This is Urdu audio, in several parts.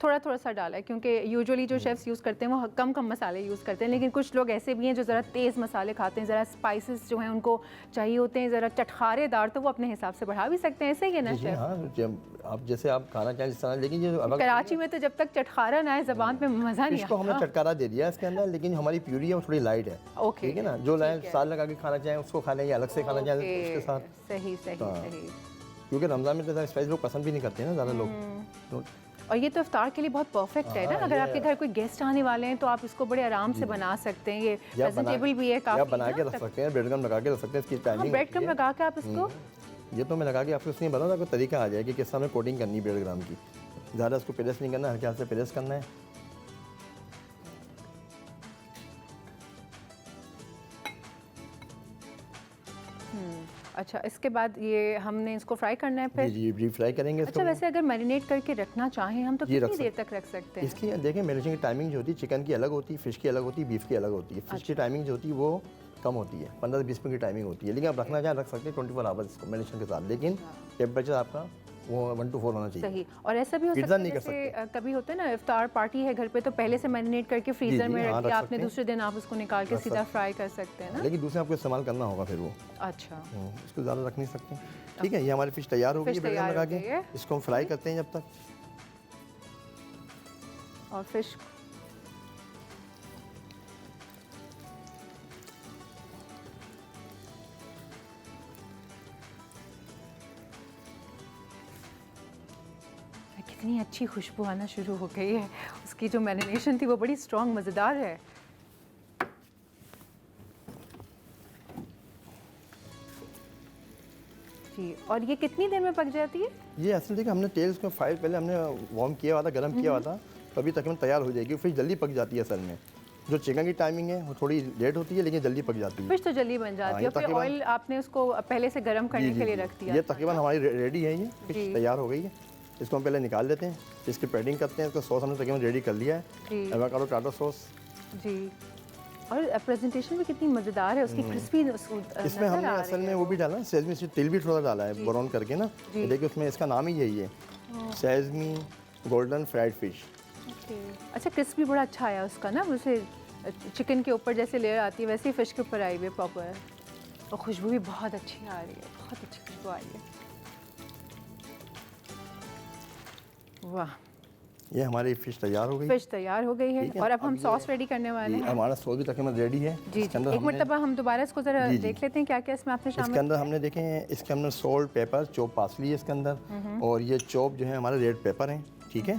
تھوڑا تھوڑا سا ڈالا ہے کیونکہ یوزولی جو شیفس یوز کرتے ہیں وہ کم کم مسالے یوز کرتے ہیں, لیکن کچھ لوگ ایسے بھی ہیں جو ذرا تیز مسالے کھاتے ہیں, ذرا اسپائسز جو ہیں ان کو چاہیے ہوتے ہیں ذرا چٹخارے دار, تو وہ اپنے حساب سے بڑھا بھی سکتے ہیں, ایسے ہی ہے نا شیف؟ ہاں آپ جیسے آپ کھانا چاہیں جس طرح, لیکن یہ کراچی میں تو جب تک چٹخارا نہ ہے زبان پہ مزہ نہیں فش کو ہم نے چٹکارا دے دیا اس کے اندر, لیکن ہماری پیوری ہے وہ تھوڑی لائٹ ہے, ٹھیک ہے نا, جو سال لگا کے کھانا چاہیں اس کو کھا لیں یا الگ سے کھانا چاہیں اس کے ساتھ. صحیح صحیح صحیح, کیونکہ رمضان میں تو اسپائس لوگ پسند بھی نہیں کرتے ہیں نا زیادہ لوگ. اور یہ تو افطار کے لیے بہت پرفیکٹ ہے نا, اگر آپ کے گھر کوئی گیسٹ آنے والے ہیں تو آپ اس کو بڑے آرام سے بنا سکتے ہیں, یہ پریزنٹیبل بھی ہے کافی, یا بنا کے رکھ سکتے ہیں, بریڈ گم لگا کے رکھ سکتے ہیں, اس کی ٹائمنگ بریڈ کم لگا کے آپ اس کو, یہ تو میں لگا کے آپ کو اس لیے بتا دوں, کوئی طریقہ آ جائے کہ کس طرح میں کوٹنگ کرنی ہے بریڈ گرام کی, زیادہ اس کو پریس نہیں کرنا, ہلکے ہاتھ سے پریس کرنا ہے. اچھا اس کے بعد یہ ہم نے اس کو فرائی کرنا ہے پھر؟ جی ڈیپ فرائی کریں گے اس کو. اچھا ویسے اگر میرینیٹ کر کے رکھنا چاہیں ہم تو کتنی دیر تک رکھ سکتے ہیں اس کی؟ دیکھیں میرینیشن کی ٹائمنگ جو ہوتی ہے چکن کی الگ ہوتی ہے, فش کی الگ ہوتی ہے, بیف کی الگ ہوتی ہے. فش کی ٹائمنگ جو ہوتی ہے وہ کم ہوتی ہے, 15 سے 20 منٹ کی ٹائمنگ ہوتی ہے, لیکن آپ رکھنا چاہیں رکھ سکتے ہیں 24 آورس اس کو میرینیشن کے ساتھ, لیکن ٹیمپریچر آپ کا وہ 1 to 4 ہونا چاہیے. صحیح. اور ایسا بھی ہو سکتا ہے جیسے کبھی ہوتا ہے نا افطار پارٹی ہے گھر پہ, تو پہلے سے میرینیٹ کر کے فریزر میں رکھ کے آپ نے دوسرے دن آپ اس کو نکال کے سیدھا فرائی کر سکتے ہیں نا, لیکن دوسرے آپ کو استعمال کرنا ہوگا پھر وہ. اچھا اس کو زیادہ رکھ نہیں سکتے. ٹھیک ہے, یہ ہماری فش تیار ہو گئی ہے لگا کے, اس کو ہم فرائی کرتے ہیں جب تک. اور فش کتنی اچھی خوشبو آنا شروع ہو گئی ہے, اس کی جو میرینیشن تھی وہ بڑی اسٹرانگ مزیدار ہے. جی, اور یہ کتنی دیر میں پک جاتی ہے؟ یہ اصل دیکھیں ہم نے تیل اس میں فائل پہلے ہم نے وارم کیا ہوا تھا, گرم کیا ہوا تھا, تو ابھی تقریباً تیار ہو جائے گی. فش جلدی پک جاتی ہے اصل میں, جو چکن کی ٹائمنگ ہے وہ تھوڑی لیٹ ہوتی ہے لیکن جلدی پک جاتی ہے. فش تو جلدی بن جاتی ہے, پھر آئل آپ نے اس کو پہلے سے گرم کرنے کے لیے رکھ دیا. یہ تقریباً ہماری ریڈی ہے, یہ فش تیار ہو گئی ہے. اس کو ہم پہلے نکال لیتے ہیں, اس کی پیڈنگ کرتے ہیں. اس کا سوس ہم نے تقریباً ریڈی کر لیا ہے, ایووکاڈو ٹاٹا سوس. جی, اور پریزنٹیشن بھی کتنی مزیدار ہے اس کی, کرسپی. اس میں ہم نے اصل میں وہ بھی ڈالا ہے, سیزمی سے تل بھی تھوڑا ڈالا ہے براؤن کر کے نا. دیکھیے اس میں اس کا نام ہی یہی ہے, سیزمی گولڈن فرائڈ فش. اچھا کرسپی بڑا اچھا آیا اس کا نا, اسے چکن کے اوپر جیسے لیئر آتی ہے ویسے ہی فش کے اوپر آئی ہوئی ہے پراپر, اور خوشبو بھی بہت اچھی آ رہی ہے, بہت اچھی خوشبو آ رہی ہے. واہ, یہ ہماری فش تیار ہو گئی. فش تیار ہو گئی ہے, اور اب ہم سوس ریڈی کرنے والے ہیں. ہمارا سوس بھی تقریباً ریڈی ہے. جی جی, ایک مرتبہ ہم دوبارہ اس کو ذرا دیکھ لیتے ہیں کیا کیا اس میں آپ نے شامل. اس کے اندر ہم نے دیکھیں, اس کے اندر سالٹ, پیپر, چوپ پارسلی ہے اس کے اندر, اور یہ چوپ جو ہے ہمارے ریڈ پیپر ہیں. ٹھیک ہے,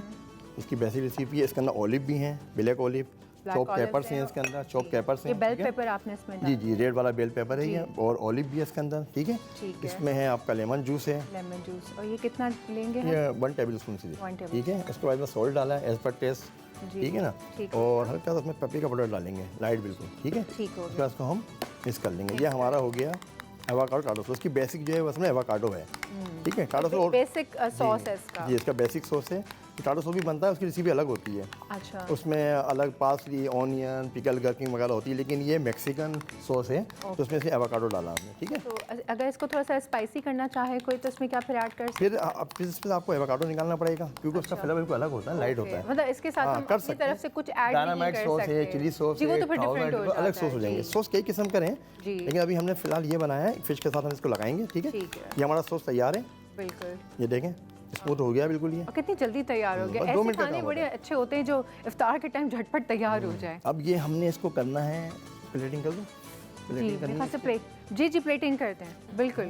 اس کی بیسک ریسیپی ہے. اس کے اندر اولیو بھی ہیں, بلیک اولیو, چوپ پیپرس ہیں اس کے اندر, چوپ پیپرس ہیں. یہ بیل پیپر آپ نے اس میں ڈالا. جی جی, ریڈ والا بیل پیپر ہے یہ, اور اولیو بھی ہے اس کے اندر. ٹھیک ہے, اس میں ہے آپ کا لیمن جوس ہے. لیمن جوس, اور یہ کتنا لیں گے؟ یہ 1 ٹیبل اسپون سے. ٹھیک ہے, اس کے بعد میں سالٹ ڈالا ہے ایز پر ٹیسٹ. ٹھیک ہے نا, اور ہلکا سا اس میں پیپریکا پاؤڈر ڈالیں گے, لائٹ بالکل. ٹھیک ہے, اس کے بعد اس کو ہم مکس کر لیں گے. یہ ہمارا ہو گیا ایووکاڈو ٹاٹا سوس. اس کی بیسک جو ہے اس میں ایووکاڈو ہے. ٹھیک ہے, ٹاٹا سوس بیسک سوس ہے اس کا. جی, اس کا بیسک سوس ہے. ٹاٹا سوس بھی بنتا ہے, اس کی ریسیپی الگ ہوتی ہے. اچھا, اس میں الگ پارسلی, آنین, پکل گرکنگ وغیرہ ہوتی ہے, لیکن یہ میکسیکن سوس ہے, تو اس میں سے ایووکاڈو ڈالا ہم نے. ٹھیک ہے, تو اگر اس کو تھوڑا سا اسپائسی کرنا چاہے کوئی تو اس میں کیا پھر ایڈ کر پھر اس میں آپ کو ایووکاڈو نکالنا پڑے گا, کیونکہ اس کا فلیور بالکل الگ ہوتا ہے, لائٹ ہوتا ہے. مطلب اس کے ساتھ ہم اپنی طرف سے کچھ ایڈ نہیں کر سکتے. سوس ہے, چلی سوس ہے, الگ سوس ہو جائیں گے. سوس کئی قسم کے ہیں, لیکن ابھی ہم نے فی الحال یہ بنایا ہے, فش کے ساتھ ہم اس کو لگائیں گے. ٹھیک ہے, یہ ہمارا سوس تیار ہے. بالکل, یہ دیکھیں اسموتھ ہو گیا بالکل. یہ اور کتنی جلدی تیار ہو گیا. ایسے کھانے بڑے اچھے ہوتے ہیں جو افطار کے ٹائم جھٹ پٹ تیار ہو جائے. اب یہ ہم نے اس کو کرنا ہے, پلیٹنگ کر دوں. جی جی, پلیٹنگ کرتے ہیں بالکل.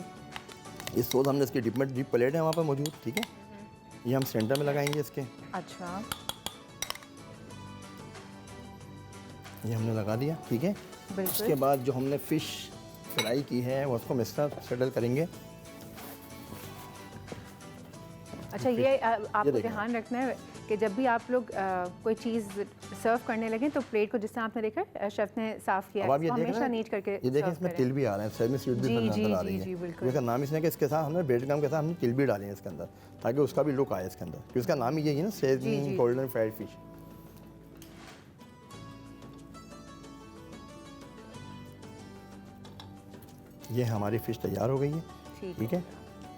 یہ سوس ہم نے اس کی ڈیپ پلیٹ ہے وہاں پہ موجود. ٹھیک ہے, یہ ہم سینٹر میں لگائیں گے اس کے. اچھا, یہ ہم نے لگا دیا. ٹھیک ہے, اس کے بعد جو ہم نے فش فرائی کی ہے وہ اس کو مکسر سیٹل کریں گے. اچھا, یہ آپ کو دھیان رکھنا ہے کہ جب بھی آپ لوگ کوئی چیز سرو کرنے لگیں تو پلیٹ کو جس طرح آپ نے دیکھا شیف نے صاف کیا ہے, ہمیشہ نیٹ کر کے. یہ دیکھیں اس میں تل بھی آ رہے ہیں, سیزمی سیڈ بھی نظر آ رہی ہے. اس کا نام اس نے کہ اس کے ساتھ ہم نے بریڈ گم کے ساتھ ہم نے تل بھی ڈالے ہیں اس کے اندر, تاکہ اس کا بھی لک آئے اس کے اندر, کیونکہ اس کا نام ہی یہی ہے نا, سیزمی گولڈن فرائڈ فش. یہ ہماری فش تیار ہو گئی ہے. ٹھیک ہے,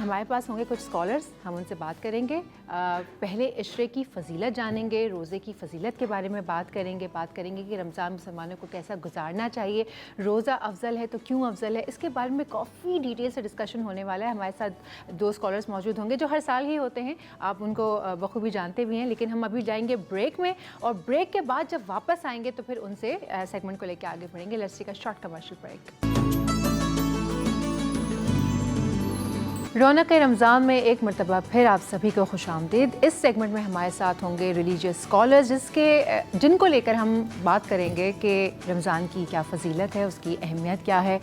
ہمارے پاس ہوں گے کچھ اسکالرس، ہم ان سے بات کریں گے. پہلے عشرے کی فضیلت جانیں گے، روزے کی فضیلت کے بارے میں بات کریں گے کہ رمضان مسلمانوں کو کیسا گزارنا چاہیے، روزہ افضل ہے تو کیوں افضل ہے، اس کے بارے میں کافی ڈیٹیل سے ڈسکشن ہونے والا ہے. ہمارے ساتھ 2 اسکالرس موجود ہوں گے جو ہر سال ہی ہوتے ہیں، آپ ان کو بخوبی جانتے بھی ہیں. لیکن ہم ابھی جائیں گے بریک میں، اور بریک کے بعد جب واپس آئیں گے تو پھر ان سے سیگمنٹ کو لے کے آگے بڑھیں گے. Let's take a short commercial break. رونق رمضان میں ایک مرتبہ پھر آپ سبھی کو خوش آمدید. اس سیگمنٹ میں ہمارے ساتھ ہوں گے ریلیجیس اسکالرز جن کو لے کر ہم بات کریں گے کہ رمضان کی کیا فضیلت ہے، اس کی اہمیت کیا ہے،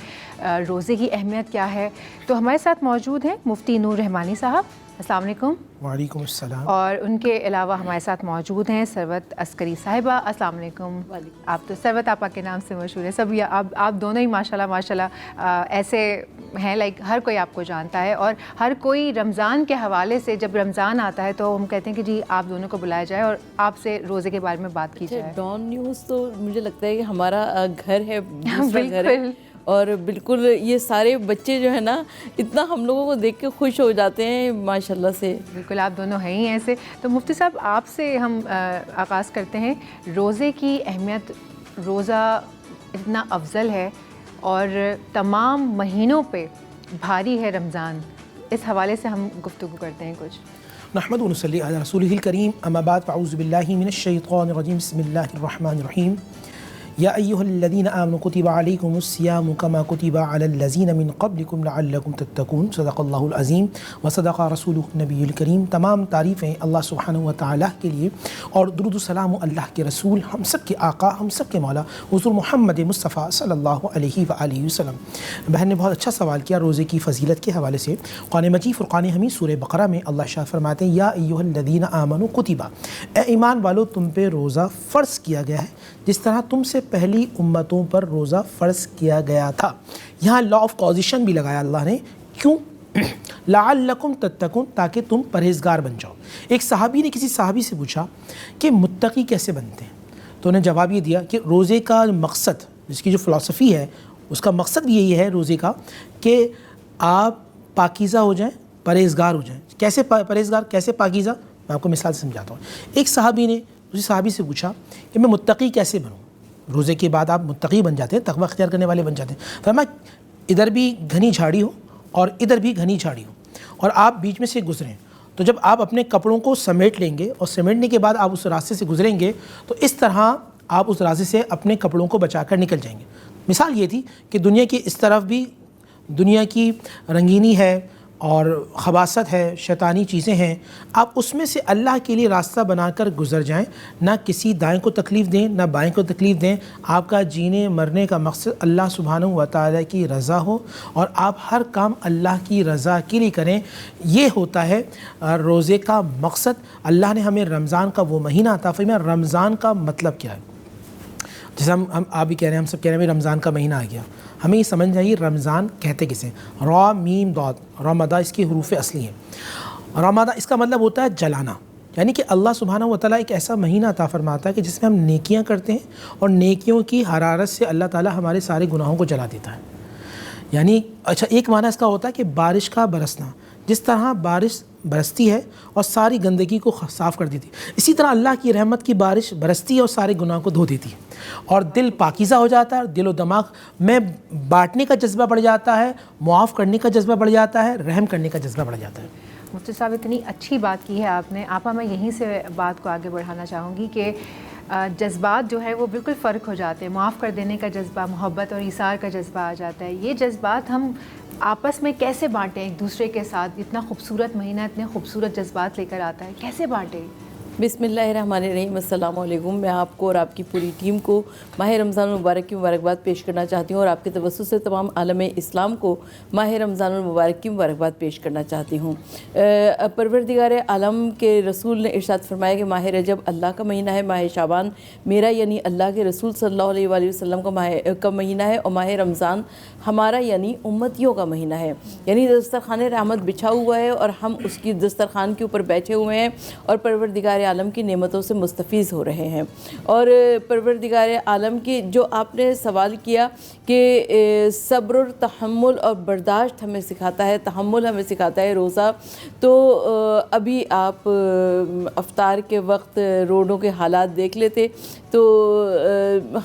روزے کی اہمیت کیا ہے. تو ہمارے ساتھ موجود ہیں مفتی نور رحمانی صاحب، السلام علیکم. وعلیکم السلام. اور ان کے علاوہ ہمارے ساتھ موجود ہیں ثروت عسکری صاحبہ، السلام علیکم. آپ تو ثروت آپا کے نام سے مشہور ہیں، سب آپ دونوں ہی ماشاءاللہ ایسے ہیں، لائک ہر کوئی آپ کو جانتا ہے، اور ہر کوئی رمضان کے حوالے سے جب رمضان آتا ہے تو ہم کہتے ہیں کہ جی آپ دونوں کو بلایا جائے اور آپ سے روزے کے بارے میں بات کی جائے. ڈان نیوز تو مجھے لگتا ہے کہ ہمارا گھر ہے، دوسرا گھر ہے، اور بالکل یہ سارے بچے جو ہے نا اتنا ہم لوگوں کو دیکھ کے خوش ہو جاتے ہیں ماشاءاللہ سے. بالکل آپ دونوں ہیں ہی ایسے. تو مفتی صاحب آپ سے ہم آغاز کرتے ہیں. روزے کی اہمیت، روزہ اتنا افضل ہے اور تمام مہینوں پہ بھاری ہے رمضان، اس حوالے سے ہم گفتگو کرتے ہیں کچھ. نحمد و نصلی علی رسولہ الکریم، اما بعد فاعوذ باللہ من الشیطان الرجیم، بسم اللہ الرحمن الرحیم. یا ایہا الذین آمنوا کتب علیکم الصیام کما کتب علی الذین من قبلکم لعلکم تتقون. صدق اللہ العظیم و صدق رسولہ النبی الکریم. تمام تعریفیں اللہ سبحانہ و تعالیٰ کے لیے، اور درود و سلام اللہ کے رسول، ہم سب کے آقا، ہم سب کے مولا حضور محمد مصطفیٰ صلی اللہ علیہ وآلہ وسلم. بہن نے بہت اچھا سوال کیا روزے کی فضیلت کے حوالے سے. قرآن مجید فرقان حمید سورہ بقرہ میں اللہ شاہ فرماتے ہیں یا ایہا الذین آمنوا کتب، اے ایمان والو تم پہ روزہ فرض کیا گیا ہے جس طرح تم سے پہلی امتوں پر روزہ فرض کیا گیا تھا. یہاں لا آف کازیشن بھی لگایا اللہ نے. کیوں؟ لعلکم تتقون، تاکہ تم پرہیزگار بن جاؤ. ایک صحابی نے کسی صحابی سے پوچھا کہ متقی کیسے بنتے ہیں، تو انہیں جواب یہ دیا کہ روزے کا مقصد، جس کی جو فلسفی ہے اس کا مقصد بھی یہی ہے روزے کا کہ آپ پاکیزہ ہو جائیں، پرہیزگار ہو جائیں. کیسے پرہیزگار، کیسے پاکیزہ؟ میں آپ کو مثال سے سمجھاتا ہوں. ایک صحابی نے دوسری صحابی سے پوچھا کہ میں متقی کیسے بنوں. روزے کے بعد آپ متقی بن جاتے ہیں، تقویٰ اختیار کرنے والے بن جاتے ہیں. فرمایا ادھر بھی گھنی جھاڑی ہو اور ادھر بھی گھنی جھاڑی ہو، اور آپ بیچ میں سے گزریں، تو جب آپ اپنے کپڑوں کو سمیٹ لیں گے اور سمیٹنے کے بعد آپ اس راستے سے گزریں گے تو اس طرح آپ اس راستے سے اپنے کپڑوں کو بچا کر نکل جائیں گے. مثال یہ تھی کہ دنیا کی اس طرف بھی دنیا کی رنگینی ہے اور خباثت ہے، شیطانی چیزیں ہیں، آپ اس میں سے اللہ کے لیے راستہ بنا کر گزر جائیں. نہ کسی دائیں کو تکلیف دیں، نہ بائیں کو تکلیف دیں. آپ کا جینے مرنے کا مقصد اللہ سبحانہ و تعالیٰ کی رضا ہو، اور آپ ہر کام اللہ کی رضا کے لیے کریں. یہ ہوتا ہے روزے کا مقصد. اللہ نے ہمیں رمضان کا وہ مہینہ عطا فرمایا. رمضان کا مطلب کیا ہے؟ جیسے ہم آپ بھی کہہ رہے ہیں، ہم سب کہہ رہے ہیں رمضان کا مہینہ آ گیا. ہمیں یہ سمجھ جائیے رمضان کہتے کسے. را میم ضاد، رمضان اس کی حروف اصلی ہیں. رمضان اس کا مطلب ہوتا ہے جلانا، یعنی کہ اللہ سبحانہ و تعالیٰ ایک ایسا مہینہ عطا فرماتا ہے کہ جس میں ہم نیکیاں کرتے ہیں اور نیکیوں کی حرارت سے اللہ تعالیٰ ہمارے سارے گناہوں کو جلا دیتا ہے. یعنی اچھا ایک معنی اس کا ہوتا ہے کہ بارش کا برسنا، جس طرح بارش برستی ہے اور ساری گندگی کو صاف کر دیتی ہے، اسی طرح اللہ کی رحمت کی بارش برستی ہے اور سارے گناہ کو دھو دیتی ہے، اور دل پاکیزہ ہو جاتا ہے. دل و دماغ میں بانٹنے کا جذبہ بڑھ جاتا ہے، معاف کرنے کا جذبہ بڑھ جاتا ہے، رحم کرنے کا جذبہ بڑھ جاتا ہے. مفتی صاحب اتنی اچھی بات کی ہے آپ نے. آپا میں یہیں سے بات کو آگے بڑھانا چاہوں گی کہ جذبات جو ہے وہ بالکل فرق ہو جاتے ہیں. معاف کر دینے کا جذبہ، محبت اور ایثار کا جذبہ آ جاتا ہے. یہ جذبات ہم آپس میں کیسے بانٹیں ایک دوسرے کے ساتھ؟ اتنا خوبصورت مہینہ اتنے خوبصورت جذبات لے کر آتا ہے، کیسے بانٹیں؟ بسم اللہ الرحمن الرحیم. السلام علیکم. میں آپ کو اور آپ کی پوری ٹیم کو ماہ رمضان المبارک کی مبارکباد پیش کرنا چاہتی ہوں، اور آپ کے توسط سے تمام عالم اسلام کو ماہ رمضان المبارک کی مبارکباد پیش کرنا چاہتی ہوں. پروردگار عالم کے رسول نے ارشاد فرمایا کہ ماہ رجب اللہ کا مہینہ ہے، ماہ شعبان میرا یعنی اللہ کے رسول صلی اللہ علیہ وآلہ وسلم کا مہینہ ہے، اور ماہ رمضان ہمارا یعنی امتیوں کا مہینہ ہے. یعنی دسترخوان رحمت بچھا ہوا ہے اور ہم اس کی دسترخوان کے اوپر بیٹھے ہوئے ہیں، اور پروردگار عالم کی نعمتوں سے مستفیض ہو رہے ہیں۔ اور پروردگار عالم کی جو آپ نے سوال کیا کہ صبر اور تحمل اور برداشت ہمیں سکھاتا ہے، تحمل ہمیں سکھاتا ہے روزہ، تو ابھی آپ افطار کے وقت روڈوں کے حالات دیکھ لیتے تو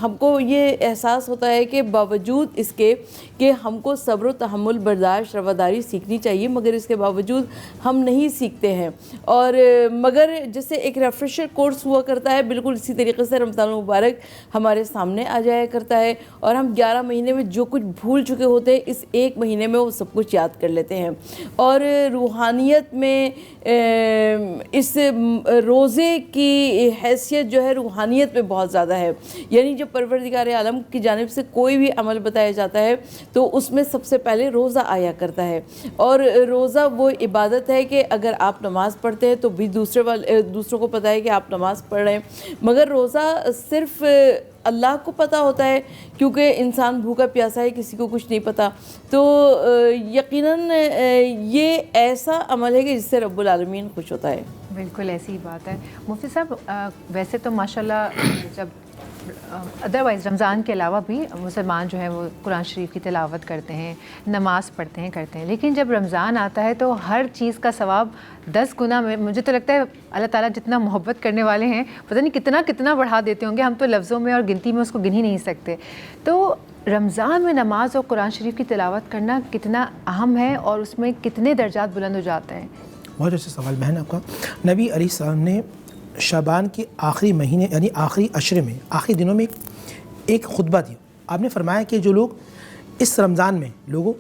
ہم کو یہ احساس ہوتا ہے کہ باوجود اس کے کہ ہم کو صبر و تحمل، برداشت، رواداری سیکھنی چاہیے، مگر اس کے باوجود ہم نہیں سیکھتے ہیں۔ اور مگر جیسے ایک ریفریشر کورس ہوا کرتا ہے، بالکل اسی طریقے سے رمضان المبارک ہمارے سامنے آ جایا کرتا ہے، اور ہم 11 مہینے میں جو کچھ بھول چکے ہوتے ہیں اس ایک مہینے میں وہ سب کچھ یاد کر لیتے ہیں۔ اور روحانیت میں اس روزے کی حیثیت جو ہے روحانیت میں بہت زیادہ ہے، یعنی جو پروردگار عالم کی جانب سے کوئی بھی عمل بتایا جاتا ہے تو اس میں سب سے پہلے روزہ آیا کرتا ہے۔ اور روزہ وہ عبادت ہے کہ اگر آپ نماز پڑھتے ہیں تو بھی دوسروں کو پتہ ہے کہ آپ نماز پڑھ رہے ہیں، مگر روزہ صرف اللہ کو پتہ ہوتا ہے، کیونکہ انسان بھوکا پیاسا ہے، کسی کو کچھ نہیں پتہ۔ تو یقیناً یہ ایسا عمل ہے کہ جس سے رب العالمین خوش ہوتا ہے۔ بالکل ایسی ہی بات ہے مفتی صاحب۔ ویسے تو ماشاءاللہ جب ادروائز رمضان کے علاوہ بھی مسلمان جو ہے وہ قرآن شریف کی تلاوت کرتے ہیں، نماز پڑھتے ہیں، کرتے ہیں، لیکن جب رمضان آتا ہے تو ہر چیز کا ثواب 10 گنا مجھے تو لگتا ہے اللہ تعالیٰ جتنا محبت کرنے والے ہیں پتہ نہیں کتنا بڑھا دیتے ہوں گے، ہم تو لفظوں میں اور گنتی میں اس کو گن ہی نہیں سکتے۔ تو رمضان میں نماز اور قرآن شریف کی تلاوت کرنا کتنا اہم ہے اور اس میں کتنے درجات بلند ہو جاتے ہیں؟ بہت اچھا سوال بہن آپ کا۔ نبی علیہ السلام نے شعبان کے آخری مہینے یعنی آخری عشرے میں، آخری دنوں میں ایک خطبہ دیا۔ آپ نے فرمایا کہ جو لوگ اس رمضان میں لوگوں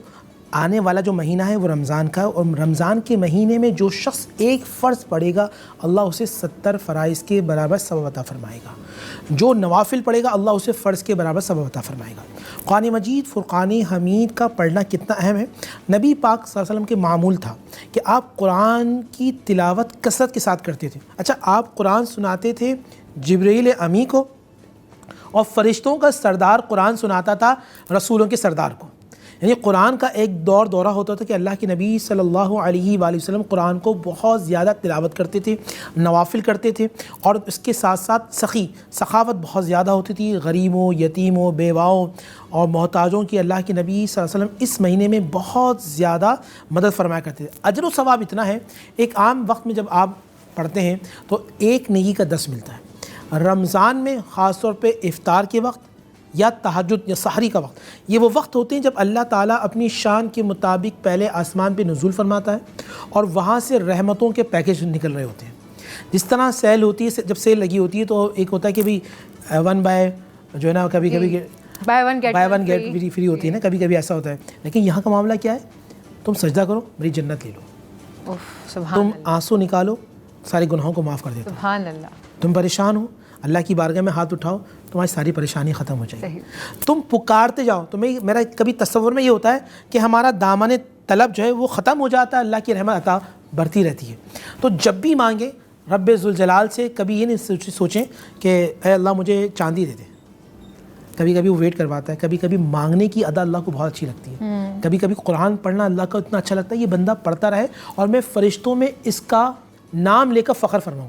آنے والا جو مہینہ ہے وہ رمضان کا، اور رمضان کے مہینے میں جو شخص ایک فرض پڑھے گا اللہ اسے 70 فرائض کے برابر ثواب عطا فرمائے گا، جو نوافل پڑھے گا اللہ اسے فرض کے برابر ثواب عطا فرمائے گا۔ قرآن مجید فرقان حمید کا پڑھنا کتنا اہم ہے۔ نبی پاک صلی اللہ علیہ وسلم کے معمول تھا کہ آپ قرآن کی تلاوت کثرت کے ساتھ کرتے تھے۔ اچھا، آپ قرآن سناتے تھے جبرائیل امی کو، اور فرشتوں کا سردار قرآن سناتا تھا رسولوں کے سردار کو۔ یعنی قرآن کا ایک دورہ ہوتا تھا کہ اللہ کے نبی صلی اللہ علیہ وآلہ وسلم قرآن کو بہت زیادہ تلاوت کرتے تھے، نوافل کرتے تھے، اور اس کے ساتھ ساتھ سخاوت بہت زیادہ ہوتی تھی، غریبوں، یتیموں، بیواؤں اور محتاجوں کی اللہ کے نبی صلی اللہ علیہ وسلم اس مہینے میں بہت زیادہ مدد فرمایا کرتے تھے۔ اجر و ثواب اتنا ہے، ایک عام وقت میں جب آپ پڑھتے ہیں تو ایک نیکی کا 10 ملتا ہے۔ رمضان میں خاص طور پہ افطار کے وقت یا تہجد یا سحری کا وقت، یہ وہ وقت ہوتے ہیں جب اللہ تعالیٰ اپنی شان کے مطابق پہلے آسمان پہ نزول فرماتا ہے اور وہاں سے رحمتوں کے پیکج نکل رہے ہوتے ہیں۔ جس طرح سیل ہوتی ہے، جب سیل لگی ہوتی ہے تو ایک ہوتا ہے کہ بھئی 1 بائی جو ہے نا، کبھی بائی ون گیٹ فری ہوتی ہے نا، کبھی ایسا ہوتا ہے۔ لیکن یہاں کا معاملہ کیا ہے؟ تم سجدہ کرو میری جنت لے لو، تم آنسو نکالو سارے گناہوں کو معاف کر دیتا ہوں، سبحان اللہ، تم پریشان ہو اللہ کی بارگاہ میں ہاتھ اٹھاؤ تمہاری ساری پریشانی ختم ہو جائے گی، تم پکارتے جاؤ۔ تمہیں میرا کبھی تصور میں یہ ہوتا ہے کہ ہمارا دامن طلب جو ہے وہ ختم ہو جاتا ہے، اللہ کی رحمت عطا بڑھتی رہتی ہے۔ تو جب بھی مانگے رب ذوالجلال سے کبھی یہ نہیں سوچیں کہ اے اللہ مجھے چاندی دے دے۔ کبھی کبھی وہ ویٹ کرواتا ہے، کبھی کبھی مانگنے کی ادا اللہ کو بہت اچھی لگتی ہے، کبھی کبھی قرآن پڑھنا اللہ کو اتنا اچھا لگتا ہے یہ بندہ پڑھتا رہے اور میں فرشتوں میں اس کا نام لے کر فخر فرماؤں۔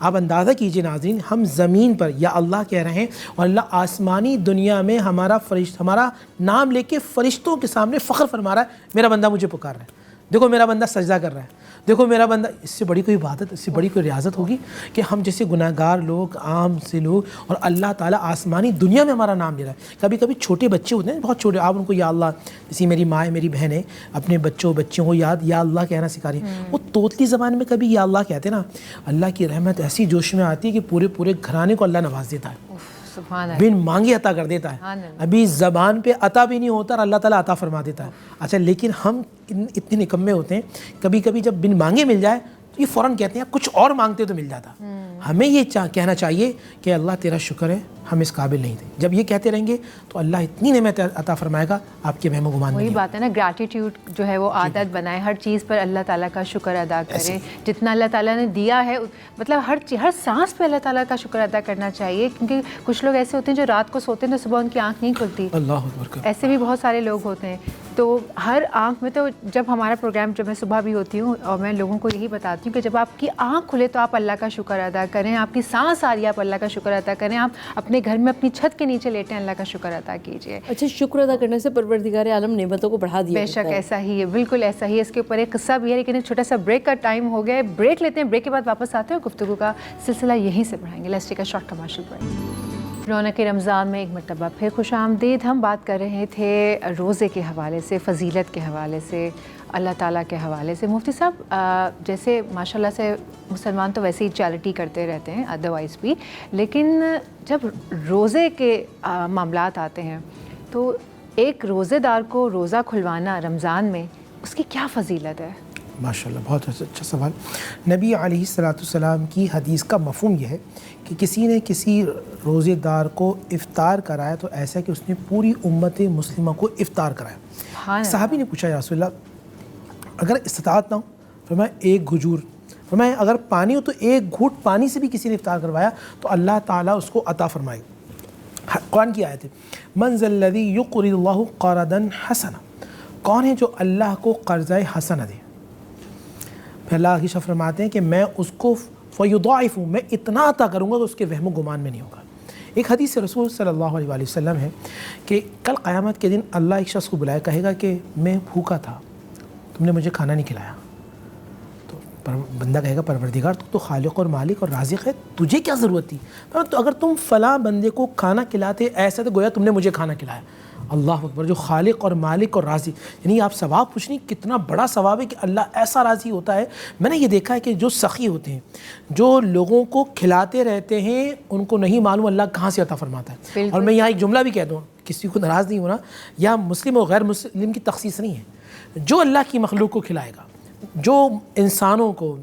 آپ اندازہ کیجئے ناظرین، ہم زمین پر یا اللہ کہہ رہے ہیں اور اللہ آسمانی دنیا میں ہمارا نام لے کے فرشتوں کے سامنے فخر فرما رہا ہے، میرا بندہ مجھے پکار رہا ہے، دیکھو میرا بندہ سجدہ کر رہا ہے، دیکھو میرا بندہ۔ اس سے بڑی کوئی عبادت، اس سے بڑی کوئی ریاضت ہوگی کہ ہم جیسے گناہ گار لوگ، عام سے لوگ، اور اللہ تعالیٰ آسمانی دنیا میں ہمارا نام لے رہا ہے۔ کبھی کبھی چھوٹے بچے ہوتے ہیں بہت چھوٹے، آپ ان کو یا اللہ، جیسے میری ماں ہے، میری بہن ہے، اپنے بچوں کو یا اللہ کہنا سکھا رہی ہے، وہ توتلی زبان میں کبھی یا اللہ کہتے ہیں نا، اللہ کی رحمت ایسی جوش میں آتی ہے کہ پورے گھرانے کو اللہ نواز دیتا ہے، بن مانگے عطا کر دیتا ہے، ابھی زبان پہ عطا بھی نہیں ہوتا اور اللہ تعالیٰ عطا فرما دیتا ہے۔ اچھا، لیکن ہم اتنے نکمے ہوتے ہیں، کبھی کبھی جب بن مانگے مل جائے تو یہ فوراً کہتے ہیں کچھ اور مانگتے تو مل جاتا۔ ہمیں یہ کہنا چاہیے کہ اللہ تیرا شکر ہے ہم اس قابل نہیں تھے۔ جب یہ کہتے رہیں گے تو اللہ اتنی نعمت عطا فرمائے گا آپ کے وہم و گمان میں۔ وہی بات ہے نا، گریٹیٹیوڈ جو ہے وہ عادت بنائے، ہر چیز پر اللہ تعالیٰ کا شکر ادا کریں، جتنا اللہ تعالیٰ نے دیا ہے، مطلب ہر سانس پہ اللہ تعالیٰ کا شکر ادا کرنا چاہیے، کیونکہ کچھ لوگ ایسے ہوتے ہیں جو رات کو سوتے ہیں تو صبح ان کی آنکھ نہیں کھلتی، اللہ اکبر، ایسے بھی بہت سارے لوگ ہوتے ہیں۔ تو ہر آنکھ میں تو جب ہمارا پروگرام جب میں صبح بھی ہوتی ہوں اور میں لوگوں کو یہی بتاتی ہوں کہ جب آپ کی آنکھ کھلے تو آپ اللہ کا شکر ادا کریں, آپ کی سانس آ رہی ہے آپ اللہ کا شکر ادا کریں, آپ اپنے گھر میں اپنی چھت کے نیچے لیٹیں اللہ کا شکر ادا کیجیے. اچھا, شکر ادا کرنے سے پروردگار عالم نعمتوں کو بڑھا دیا. بے شک ایسا ہی ہے, بالکل ایسا ہی ہے. اس کے اوپر ایک قصہ بھی ہے, لیکن ایک چھوٹا سا بریک کا ٹائم ہو گیا ہے. بریک لیتے ہیں, بریک کے بعد واپس آتے ہیں اور گفتگو کا سلسلہ یہیں سے بڑھائیں گے. Let's take a short commercial break. رونق رمضان میں ایک مرتبہ پھر خوش آمدید. ہم بات کر رہے تھے روزے کے حوالے سے, فضیلت کے حوالے سے, اللہ تعالیٰ کے حوالے سے. مفتی صاحب, جیسے ماشاء اللہ سے مسلمان تو ویسے ہی چیریٹی کرتے رہتے ہیں ادروائز بھی, لیکن جب روزے کے معاملات آتے ہیں تو ایک روزے دار کو روزہ کھلوانا رمضان میں اس کی کیا فضیلت ہے؟ ماشاءاللہ, بہت اچھا سوال. نبی علیہ الصلوۃ والسلام کی حدیث کا مفہوم یہ ہے کہ کسی نے کسی روزے دار کو افطار کرایا تو ایسا کہ اس نے پوری امت مسلمہ کو افطار کرایا. صحابی نے پوچھا یا رسول اللہ اگر استطاعت نہ ہو, فرمایا ایک کھجور, فرمایا اگر پانی ہو تو ایک گھونٹ پانی سے بھی کسی نے افطار کروایا تو اللہ تعالیٰ اس کو عطا فرمائے. قرآن کی آیت ہے من ذا الذی یقرض اللہ قرضا حسنا, کون ہے جو اللہ کو قرضہ حسنہ دے. پھر اللہ کی شفاعت فرماتے ہیں کہ میں اس کو فیضاعف, میں اتنا عطا کروں گا کہ اس کے وہم و گمان میں نہیں ہوگا. ایک حدیث رسول صلی اللہ علیہ وآلہ وسلم ہے کہ کل قیامت کے دن اللہ ایک شخص کو بلائے, کہے گا کہ میں بھوکا تھا, تم نے مجھے کھانا نہیں کھلایا. تو بندہ کہے گا پروردگار تو خالق اور مالک اور رازق ہے, تجھے کیا ضرورت تھی, تو اگر تم فلاں بندے کو کھانا کھلاتے ایسا تو گویا تم نے مجھے کھانا کھلایا. اللہ اکبر, جو خالق اور مالک اور راضی, یعنی آپ ثواب پوچھنی کتنا بڑا ثواب ہے کہ اللہ ایسا راضی ہوتا ہے. میں نے یہ دیکھا ہے کہ جو سخی ہوتے ہیں, جو لوگوں کو کھلاتے رہتے ہیں, ان کو نہیں معلوم اللہ کہاں سے عطا فرماتا ہے. اور میں یہاں ایک جملہ بھی کہہ دوں, کسی کو ناراض نہیں ہونا, یا مسلم و غیر مسلم کی تخصیص نہیں ہے, جو اللہ کی مخلوق کو کھلائے گا, جو انسانوں کو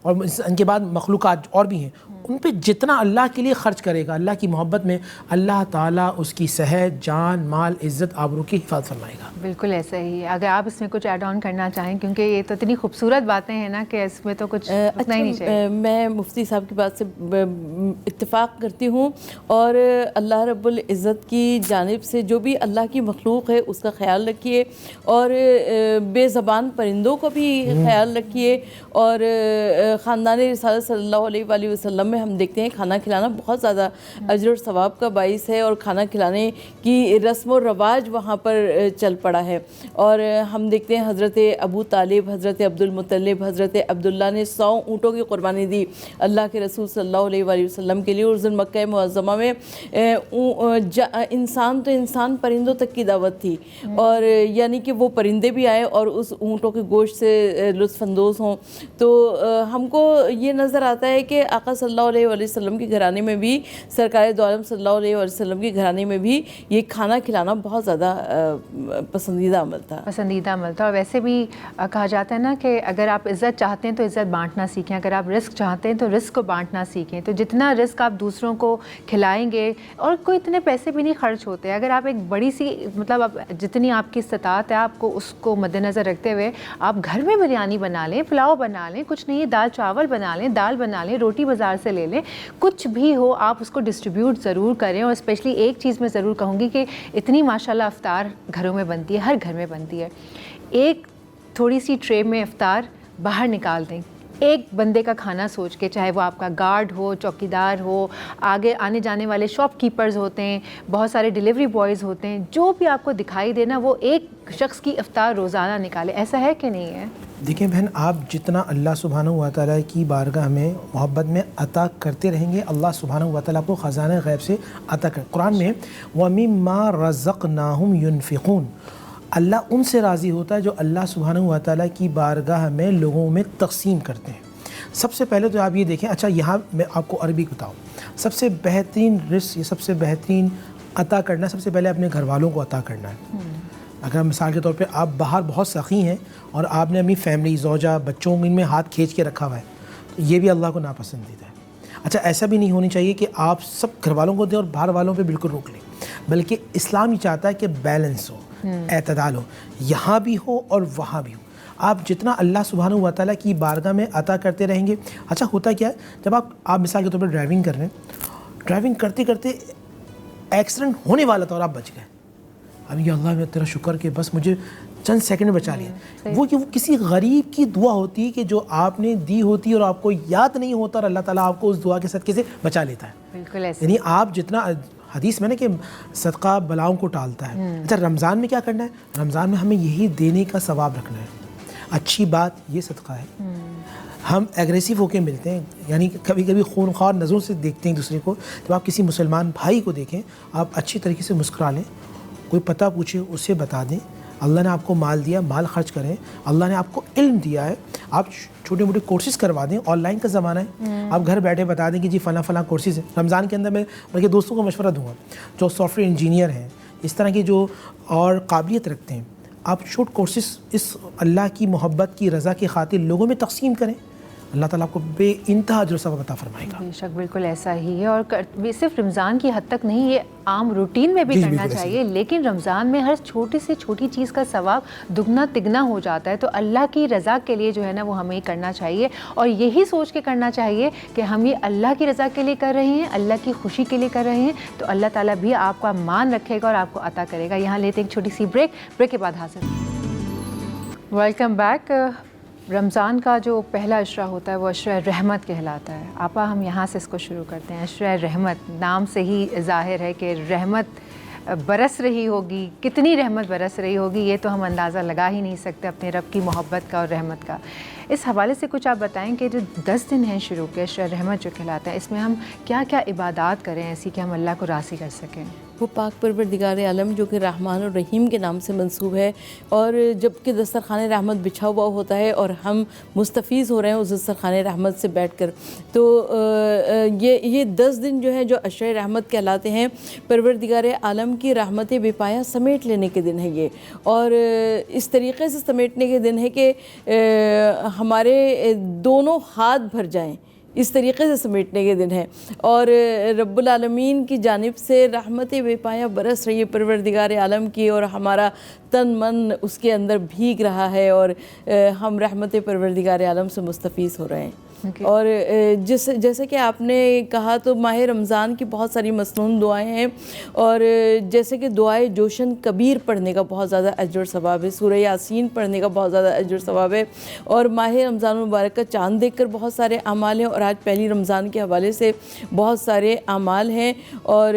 اور ان کے بعد مخلوقات اور بھی ہیں, ان پہ جتنا اللہ کے لیے خرچ کرے گا اللہ کی محبت میں, اللہ تعالیٰ اس کی صحت, جان, مال, عزت, آبرو کی حفاظت فرمائے گا. بالکل ایسا ہی ہے. اگر آپ اس میں کچھ ایڈ آن کرنا چاہیں, کیونکہ یہ تو اتنی خوبصورت باتیں ہیں نا کہ اس میں تو کچھ اتنا ہی نہیں چاہیے. میں مفتی صاحب کی بات سے اتفاق کرتی ہوں, اور اللہ رب العزت کی جانب سے جو بھی اللہ کی مخلوق ہے اس کا خیال رکھیے, اور بے زبان پرندوں کا بھی خیال رکھیے. اور خاندان رسالت صلی اللہ علیہ وآلہ وسلم میں ہم دیکھتے ہیں کھانا کھلانا بہت زیادہ اجر اور ثواب کا باعث ہے, اور کھانا کھلانے کی رسم و رواج وہاں پر چل پڑا ہے. اور ہم دیکھتے ہیں حضرت ابو طالب, حضرت عبد المطلب, حضرت عبداللہ نے 100 اونٹوں کی قربانی دی اللہ کے رسول صلی اللہ علیہ وآلہ وسلم کے لیے. اور ذو مکہ معظمہ میں انسان تو انسان, پرندوں تک کی دعوت تھی, اور یعنی کہ وہ پرندے بھی آئے اور اس اونٹوں کے گوشت سے لطف اندوز ہوں. تو ہم کو یہ نظر آتا ہے کہ آقا صلی اللہ علیہ وآلہ وسلم کے گھرانے میں بھی, سرکار دو عالم صلی اللہ علیہ وآلہ وسلم کے گھرانے میں بھی یہ کھانا کھلانا بہت زیادہ پسندیدہ عمل تھا. اور ویسے بھی کہا جاتا ہے نا کہ اگر آپ عزت چاہتے ہیں تو عزت بانٹنا سیکھیں, اگر آپ رزق چاہتے ہیں تو رزق کو بانٹنا سیکھیں. تو جتنا رزق آپ دوسروں کو کھلائیں گے, اور کوئی اتنے پیسے بھی نہیں خرچ ہوتے, اگر آپ ایک بڑی سی مطلب جتنی آپ کی استطاعت ہے آپ کو اس کو مد نظر رکھتے ہوئے آپ گھر میں بریانی بنا لیں, پلاؤ بنا لیں, کچھ نہیں دال چاول بنا لیں, دال بنا لیں, روٹی بازار سے لے لیں, کچھ بھی ہو آپ اس کو ڈسٹریبیوٹ ضرور کریں. اور اسپیشلی ایک چیز میں ضرور کہوں گی کہ اتنی ماشاءاللہ افطار گھروں میں بنتی ہے, ہر گھر میں بنتی ہے. ایک تھوڑی سی ٹرے میں افطار باہر نکال دیں, ایک بندے کا کھانا سوچ کے, چاہے وہ آپ کا گارڈ ہو, چوکیدار ہو, آگے آنے جانے والے شاپ کیپرز ہوتے ہیں, بہت سارے ڈیلیوری بوائز ہوتے ہیں, جو بھی آپ کو دکھائی دینا وہ ایک شخص کی افطار روزانہ نکالے. ایسا ہے کہ نہیں ہے؟ دیکھیں بہن, آپ جتنا اللہ سبحانہ و تعالیٰ کی بارگاہ میں محبت میں عطا کرتے رہیں گے, اللہ سبحانہ و تعالیٰ آپ کو خزانہ غیب سے عطا کر. قرآن میں وَمِمَّا رَزَقْنَاهُمْ يُنْفِقُونَ, اللہ ان سے راضی ہوتا ہے جو اللہ سبحانہ و تعالیٰ کی بارگاہ میں لوگوں میں تقسیم کرتے ہیں. سب سے پہلے تو آپ یہ دیکھیں, اچھا یہاں میں آپ کو عربی بتاؤں, سب سے بہترین رزق, یہ سب سے بہترین عطا کرنا سب سے پہلے اپنے گھر والوں کو عطا کرنا ہے. اگر مثال کے طور پہ آپ باہر بہت سخی ہیں اور آپ نے اپنی فیملی, زوجہ, بچوں ان میں ہاتھ کھینچ کے رکھا ہوا ہے, تو یہ بھی اللہ کو ناپسندیدہ ہے. اچھا ایسا بھی نہیں ہونی چاہیے کہ آپ سب گھر والوں کو دیں اور باہر والوں پہ بالکل روک لیں, بلکہ اسلام یہ چاہتا ہے کہ بیلنس ہو, اعتدال ہو, یہاں بھی ہو اور وہاں بھی ہو. آپ جتنا اللہ سبحانہ و تعالیٰ کی بارگاہ میں عطا کرتے رہیں گے. اچھا ہوتا کیا ہے, جب آپ مثال کے طور پر ڈرائیونگ کر رہے ہیں, ڈرائیونگ کرتے کرتے ایکسیڈنٹ ہونے والا تھا اور آپ بچ گئے, اب یہ اللہ میں تیرا شکر کہ بس مجھے چند سیکنڈ بچا لیا. وہ کسی غریب کی دعا ہوتی ہے کہ جو آپ نے دی ہوتی ہے اور آپ کو یاد نہیں ہوتا, اور اللہ تعالیٰ آپ کو اس دعا کے صدقے سے بچا لیتا ہے. بالکل ایسے. یعنی آپ جتنا حدیث میں نا کہ صدقہ بلاؤں کو ٹالتا ہے. اچھا رمضان میں کیا کرنا ہے؟ رمضان میں ہمیں یہی دینے کا ثواب رکھنا ہے. اچھی بات یہ صدقہ ہے. ہم ایگریسو ہو کے ملتے ہیں, یعنی کبھی کبھی خونخوار نظروں سے دیکھتے ہیں دوسرے کو. جب آپ کسی مسلمان بھائی کو دیکھیں, آپ اچھی طریقے سے مسکرا لیں, کوئی پتہ پوچھے اسے بتا دیں. اللہ نے آپ کو مال دیا, مال خرچ کریں. اللہ نے آپ کو علم دیا ہے, آپ چھوٹے موٹے کورسز کروا دیں. آن لائن کا زمانہ ہے, آپ گھر بیٹھے بتا دیں کہ جی فلاں فلاں کورسز ہیں. رمضان کے اندر میں بلکہ دوستوں کو مشورہ دوں گا جو سافٹ ویئر انجینئر ہیں, اس طرح کی جو اور قابلیت رکھتے ہیں, آپ شارٹ کورسز اس اللہ کی محبت کی رضا کی خاطر لوگوں میں تقسیم کریں. اللہ تعالیٰ آپ کو بے انتہا اجر و ثواب عطا فرمائے گا. بے شک بالکل ایسا ہی ہے. اور صرف رمضان کی حد تک نہیں, یہ عام روٹین میں بھی کرنا چاہیے. لیکن رمضان میں ہر چھوٹی سے چھوٹی چیز کا ثواب دگنا تگنا ہو جاتا ہے. تو اللہ کی رضا کے لیے جو ہے نا وہ ہمیں کرنا چاہیے, اور یہی سوچ کے کرنا چاہیے کہ ہم یہ اللہ کی رضا کے لیے کر رہے ہیں, اللہ کی خوشی کے لیے کر رہے ہیں. تو اللہ تعالیٰ بھی آپ کا مان رکھے گا اور آپ کو عطا کرے گا. یہاں لیتے ایک چھوٹی سی بریک کے بعد حاصل. Welcome back. رمضان کا جو پہلا عشرہ ہوتا ہے وہ عشرہ رحمت کہلاتا ہے. آپا ہم یہاں سے اس کو شروع کرتے ہیں. عشرہ رحمت, نام سے ہی ظاہر ہے کہ رحمت برس رہی ہوگی. کتنی رحمت برس رہی ہوگی یہ تو ہم اندازہ لگا ہی نہیں سکتے اپنے رب کی محبت کا اور رحمت کا. اس حوالے سے کچھ آپ بتائیں کہ جو 10 دن ہیں شروع کے عشرہ رحمت جو کہلاتا ہے, اس میں ہم کیا کیا عبادات کریں ایسی کہ ہم اللہ کو راضی کر سکیں؟ وہ پاک پروردگار عالم جو کہ رحمان اور رحیم کے نام سے منسوب ہے, اور جب کہ دسترخوان رحمت بچھا ہوا ہوتا ہے اور ہم مستفیض ہو رہے ہیں اس دسترخوان رحمت سے بیٹھ کر, تو یہ 10 دن جو ہے جو عشرہ رحمت کہلاتے ہیں, پروردگار عالم کی رحمت بے پایا سمیٹ لینے کے دن ہے یہ. اور اس طریقے سے سمیٹنے کے دن ہے کہ ہمارے دونوں ہاتھ بھر جائیں, اس طریقے سے سمیٹنے کے دن ہے. اور رب العالمین کی جانب سے رحمت بے پایا برس رہی ہے پروردگار عالم کی, اور ہمارا تن من اس کے اندر بھیگ رہا ہے, اور ہم رحمت پروردگار عالم سے مستفیض ہو رہے ہیں. اور جیسے کہ آپ نے کہا تو ماہ رمضان کی بہت ساری مسنون دعائیں ہیں, اور جیسے کہ دعائے جوشن کبیر پڑھنے کا بہت زیادہ اجر و ثواب ہے, سورہ یاسین پڑھنے کا بہت زیادہ اجر و ثواب ہے, اور ماہ رمضان المبارک کا چاند دیکھ کر بہت سارے اعمال ہیں, اور آج پہلی رمضان کے حوالے سے بہت سارے اعمال ہیں, اور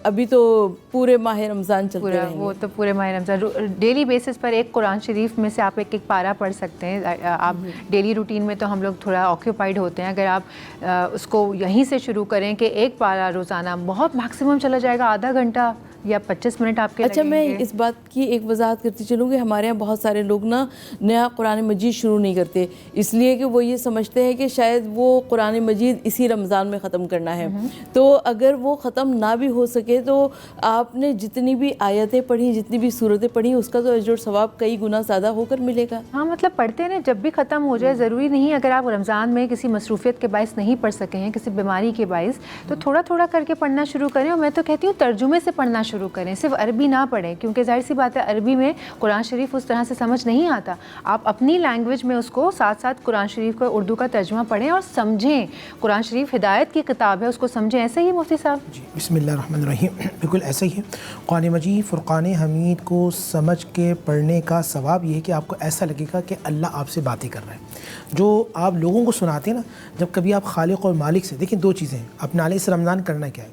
ابھی تو پورے ماہ رمضان چلتے رہیں گے. وہ تو پورے ماہ رمضان ڈیلی بیسس پر ایک قرآن شریف میں سے آپ ایک پارہ پڑھ سکتے ہیں. آپ ڈیلی روٹین میں تو ہم لوگ تھوڑا آکیوپائڈ ہوتے ہیں, اگر آپ اس کو یہیں سے شروع کریں کہ ایک پارہ روزانہ, بہت میکسیمم چلا جائے گا آدھا گھنٹہ یا 25 منٹ آپ کے اچھا میں اس بات کی ایک وضاحت کرتی چلوں کہ ہمارے یہاں بہت سارے لوگ نا نیا قرآن مجید شروع نہیں کرتے, اس لیے کہ وہ یہ سمجھتے ہیں کہ شاید وہ قرآن مجید اسی رمضان میں ختم کرنا ہے. تو اگر وہ ختم نہ بھی ہو سکے تو آپ نے جتنی بھی آیتیں پڑھی, جتنی بھی صورتیں پڑھی, اس کا تو اجر و ثواب کئی گنا زیادہ ہو کر ملے گا. ہاں مطلب پڑھتے رہیں جب بھی ختم ہو جائے, ضروری نہیں اگر آپ رمضان میں کسی مصروفیت کے باعث نہیں پڑھ سکے ہیں, کسی بیماری کے باعث, تو تھوڑا تھوڑا کر کے پڑھنا شروع کریں. اور میں تو کہتی ہوں ترجمے سے پڑھنا شروع کریں, صرف عربی نہ پڑھیں, کیونکہ ظاہر سی بات ہے عربی میں قرآن شریف اس طرح سے سمجھ نہیں آتا. آپ اپنی لینگویج میں اس کو ساتھ ساتھ قرآن شریف کا اردو کا ترجمہ پڑھیں اور سمجھیں. قرآن شریف ہدایت کی کتاب ہے, اس کو سمجھیں. ایسے ہی مفتی صاحب؟ جی بسم اللہ الرحمن الرحیم, بالکل ایسا ہی ہے. قرآن مجید فرقان حمید کو سمجھ کے پڑھنے کا ثواب یہ ہے کہ آپ کو ایسا لگے گا کہ اللہ آپ سے باتیں کر رہا ہے. جو آپ لوگوں کو سناتے ہیں نا, جب کبھی آپ خالق اور مالک سے, دیکھیں دو چیزیں ہیں اپنا علیہ اس رمضان کرنا کیا ہے.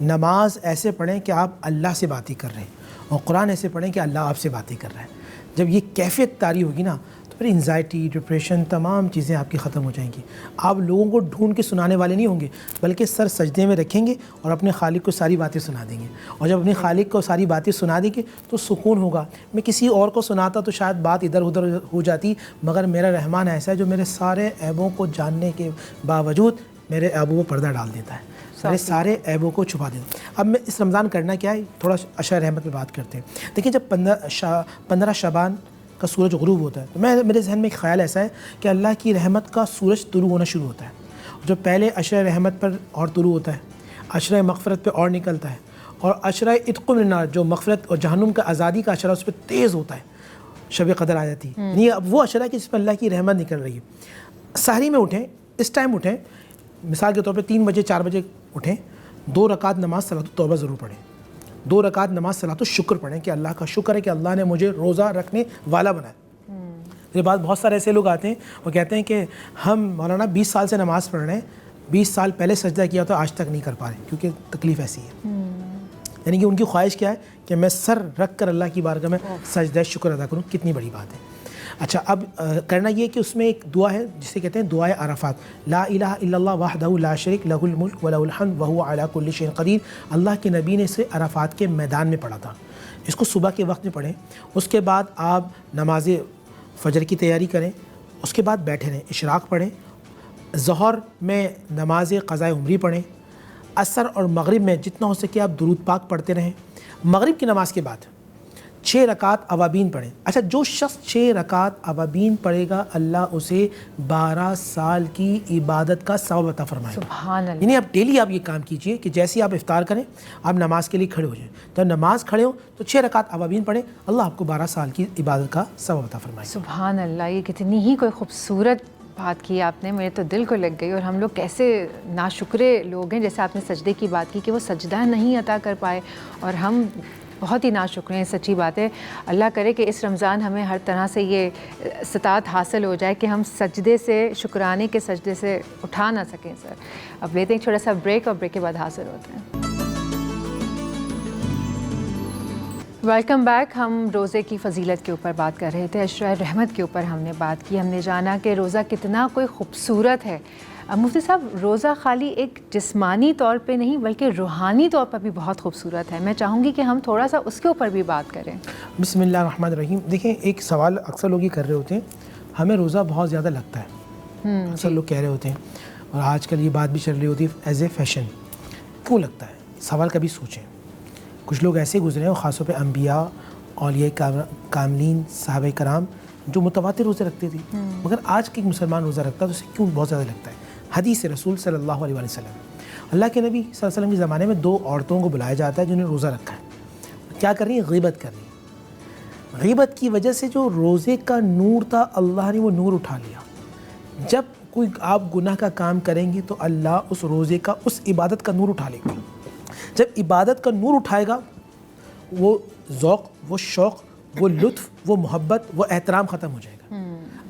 نماز ایسے پڑھیں کہ آپ اللہ سے باتیں کر رہے ہیں, اور قرآن ایسے پڑھیں کہ اللہ آپ سے باتیں کر رہا ہے. جب یہ کیفیت طاری ہوگی نا تو پھر انزائٹی, ڈپریشن, تمام چیزیں آپ کی ختم ہو جائیں گی. آپ لوگوں کو ڈھونڈ کے سنانے والے نہیں ہوں گے, بلکہ سر سجدے میں رکھیں گے اور اپنے خالق کو ساری باتیں سنا دیں گے. اور جب اپنے خالق کو ساری باتیں سنا دیں گے تو سکون ہوگا. میں کسی اور کو سناتا تو شاید بات ادھر ادھر ہو جاتی, مگر میرا رحمان ایسا ہے جو میرے سارے عیبوں کو جاننے کے باوجود میرے عیبوں کو پردہ ڈال دیتا ہے, میرے سارے عیبوں کو چھپا دیتا. اب میں اس رمضان کرنا کیا ہے, تھوڑا عشرہ رحمت میں بات کرتے ہیں. دیکھیں جب 15 شعبان کا سورج غروب ہوتا ہے تو میرے ذہن میں ایک خیال ایسا ہے کہ اللہ کی رحمت کا سورج طلوع ہونا شروع ہوتا ہے. جو پہلے عشرہ رحمت پر اور طلوع ہوتا ہے, عشرہ مغفرت پہ اور نکلتا ہے, اور عشرہ عتق من النار جو مغفرت اور جہنم کا آزادی کا عشرہ اس پہ تیز ہوتا ہے, شب قدر آ جاتی ہے. یعنی اب وہ عشرہ کہ جس پہ اللہ کی رحمت نکل رہی ہے. سحری میں اٹھیں, اس ٹائم اٹھیں, مثال کے طور پہ 3 بجے 4 بجے اٹھیں, 2 رکعت نماز صلاۃ التوبہ ضرور پڑھیں. 2 رکعت نماز صلاۃ الشکر پڑھیں کہ اللہ کا شکر ہے کہ اللہ نے مجھے روزہ رکھنے والا بنایا. میرے بعد بہت سارے ایسے لوگ آتے ہیں وہ کہتے ہیں کہ ہم مولانا 20 سال سے نماز پڑھ رہے ہیں, 20 سال پہلے سجدہ کیا تو آج تک نہیں کر پا رہے کیونکہ تکلیف ایسی ہے. یعنی کہ ان کی خواہش کیا ہے کہ میں سر رکھ کر اللہ کی بارگاہ میں سجدہ شکر ادا کروں. کتنی بڑی بات ہے. اچھا, اب کرنا یہ کہ اس میں ایک دعا ہے جسے کہتے ہیں دعائے عرفات. لا الہ الا اللہ وحدہ لا شریک لہ الملک ولہ الحمد وہو علی کل شیء قدیر. اللہ کے نبی نے اسے عرفات کے میدان میں پڑھا تھا. اس کو صبح کے وقت میں پڑھیں. اس کے بعد آپ نماز فجر کی تیاری کریں. اس کے بعد بیٹھے رہیں, اشراق پڑھیں. ظہر میں نماز قضاء عمری پڑھیں. عصر اور مغرب میں جتنا ہو سکے آپ درود پاک پڑھتے رہیں. مغرب کی نماز کے بعد 6 رکعت اوابین پڑھیں. اچھا, جو شخص 6 رکعت اوابین پڑھے گا اللہ اسے 12 سال کی عبادت کا ثواب عطا فرمائے گا. سبحان اللہ. یعنی آپ ڈیلی آپ یہ کام کیجئے کہ جیسے آپ افطار کریں آپ نماز کے لیے کھڑے ہو جائیں. جب نماز کھڑے ہوں تو 6 رکعت اوابین پڑھیں, اللہ آپ کو 12 سال کی عبادت کا ثواب عطا فرمائے گا. سبحان اللہ. یہ کتنی ہی کوئی خوبصورت بات کی آپ نے, میرے تو دل کو لگ گئی. اور ہم لوگ کیسے ناشکرے لوگ ہیں, جیسے آپ نے سجدے کی بات کی کہ وہ سجدہ نہیں عطا کر پائے, اور ہم بہت ہی ناشکر ہیں. سچی بات ہے. اللہ کرے کہ اس رمضان ہمیں ہر طرح سے یہ استطاعت حاصل ہو جائے کہ ہم سجدے سے, شکرانے کے سجدے سے اٹھا نہ سکیں. سر اب لیتے ہیں چھوٹا سا بریک, اور بریک کے بعد حاصل ہوتے ہیں. Welcome back. ہم روزے کی فضیلت کے اوپر بات کر رہے تھے, عشرۂ رحمت کے اوپر ہم نے بات کی. ہم نے جانا کہ روزہ کتنا کوئی خوبصورت ہے. مفتی صاحب, روزہ خالی ایک جسمانی طور پہ نہیں بلکہ روحانی طور پر بھی بہت خوبصورت ہے. میں چاہوں گی کہ ہم تھوڑا سا اس کے اوپر بھی بات کریں. بسم اللہ الرحمن الرحیم. دیکھیں, ایک سوال اکثر لوگ یہ کر رہے ہوتے ہیں, ہمیں روزہ بہت زیادہ لگتا ہے. اکثر لوگ کہہ رہے ہوتے ہیں, اور آج کل یہ بات بھی چل رہی ہوتی ہے ایز اے فیشن. کیوں لگتا ہے؟ سوال کبھی سوچیں. کچھ لوگ ایسے گزرے ہیں, خاص طور پہ انبیاء, اولیاء کاملین, صحابہ کرام, جو متواتر روزے رکھتے تھے, مگر آج کے ایک مسلمان روزہ رکھتا ہے تو اسے کیوں بہت زیادہ لگتا ہے؟ حدیث رسول صلی اللہ علیہ وسلم, اللہ کے نبی صلی اللہ علیہ وسلم کے زمانے میں 2 عورتوں کو بلایا جاتا ہے جنہوں نے روزہ رکھا ہے. کیا کر رہی ہیں؟ غیبت کر رہی ہیں. غیبت کی وجہ سے جو روزے کا نور تھا اللہ نے وہ نور اٹھا لیا. جب کوئی آپ گناہ کا کام کریں گے تو اللہ اس روزے کا, اس عبادت کا نور اٹھا لے گا. جب عبادت کا نور اٹھائے گا, وہ ذوق, وہ شوق, وہ لطف, وہ محبت, وہ احترام ختم ہو جائے گا.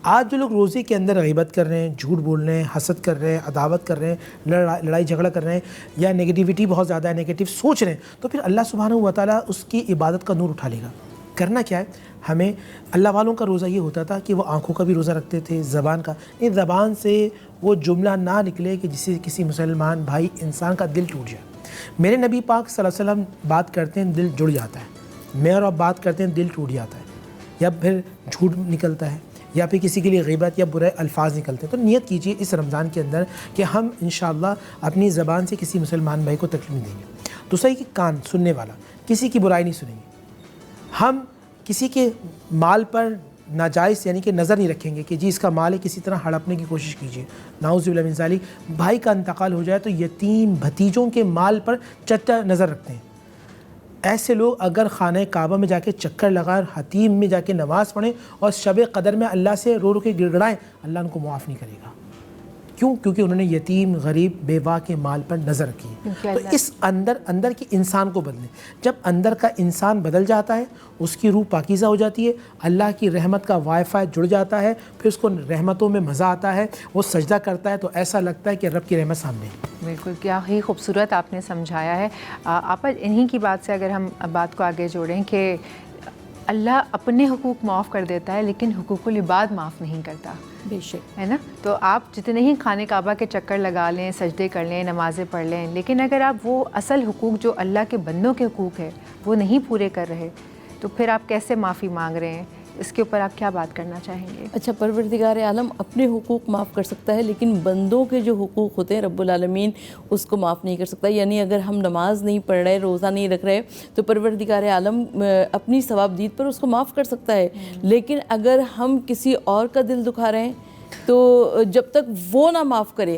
آج جو لوگ روزے کے اندر غیبت کر رہے ہیں, جھوٹ بول رہے ہیں, حسد کر رہے ہیں, عداوت کر رہے ہیں, لڑائی جھگڑا کر رہے ہیں, یا نیگیٹیوٹی بہت زیادہ ہے, نیگیٹیو سوچ رہے ہیں, تو پھر اللہ سبحانہ و تعالیٰ اس کی عبادت کا نور اٹھا لے گا. کرنا کیا ہے ہمیں؟ اللہ والوں کا روزہ یہ ہوتا تھا کہ وہ آنکھوں کا بھی روزہ رکھتے تھے, زبان کا. یہ زبان سے وہ جملہ نہ نکلے کہ جس سے کسی مسلمان بھائی انسان کا دل ٹوٹ جائے. میرے نبی پاک صلی اللہ علیہ وسلم بات کرتے ہیں دل جڑ جاتا ہے, میں اور آپ بات کرتے ہیں دل ٹوٹ جاتا ہے, یا پھر جھوٹ نکلتا ہے, یا پھر کسی کے لیے غیبت یا برے الفاظ نکلتے ہیں. تو نیت کیجئے اس رمضان کے اندر کہ ہم انشاءاللہ اپنی زبان سے کسی مسلمان بھائی کو تکلیف نہیں دیں گے. دوسرا کہ کان سننے والا, کسی کی برائی نہیں سنیں گے. ہم کسی کے مال پر ناجائز یعنی کہ نظر نہیں رکھیں گے کہ جی اس کا مال ہے, کسی طرح ہڑپنے کی کوشش کیجیے. نعوذ باللہ من ذالک. بھائی کا انتقال ہو جائے تو یتیم بھتیجوں کے مال پر چچا نظر رکھتے ہیں. ایسے لوگ اگر خانہ کعبہ میں جا کے چکر لگائیں, حتیم میں جا کے نماز پڑھیں اور شب قدر میں اللہ سے رو رو کے گڑگڑائیں, اللہ ان کو معاف نہیں کرے گا. کیوں؟ کیونکہ انہوں نے یتیم, غریب, بیوہ کے مال پر نظر رکھی ہے. تو اس اندر کی انسان کو بدلیں. جب اندر کا انسان بدل جاتا ہے, اس کی روح پاکیزہ ہو جاتی ہے, اللہ کی رحمت کا وائی فائی جڑ جاتا ہے, پھر اس کو رحمتوں میں مزہ آتا ہے, وہ سجدہ کرتا ہے تو ایسا لگتا ہے کہ رب کی رحمت سامنے ہے. بالکل, کیا ہی خوبصورت آپ نے سمجھایا ہے. آپ انہی کی بات سے اگر ہم بات کو آگے جوڑیں کہ اللہ اپنے حقوق معاف کر دیتا ہے لیکن حقوق العباد معاف نہیں کرتا. بے شک, ہے نا. تو آپ جتنے ہی خانہ کعبہ کے چکر لگا لیں, سجدے کر لیں, نمازیں پڑھ لیں, لیکن اگر آپ وہ اصل حقوق جو اللہ کے بندوں کے حقوق ہے وہ نہیں پورے کر رہے تو پھر آپ کیسے معافی مانگ رہے ہیں؟ اس کے اوپر آپ کیا بات کرنا چاہیں گے؟ اچھا, پروردگار عالم اپنے حقوق معاف کر سکتا ہے لیکن بندوں کے جو حقوق ہوتے ہیں رب العالمین اس کو معاف نہیں کر سکتا. یعنی اگر ہم نماز نہیں پڑھ رہے, روزہ نہیں رکھ رہے تو پروردگار عالم اپنی ثوابدید پر اس کو معاف کر سکتا ہے. لیکن اگر ہم کسی اور کا دل دکھا رہے ہیں تو جب تک وہ نہ معاف کرے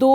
2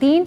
3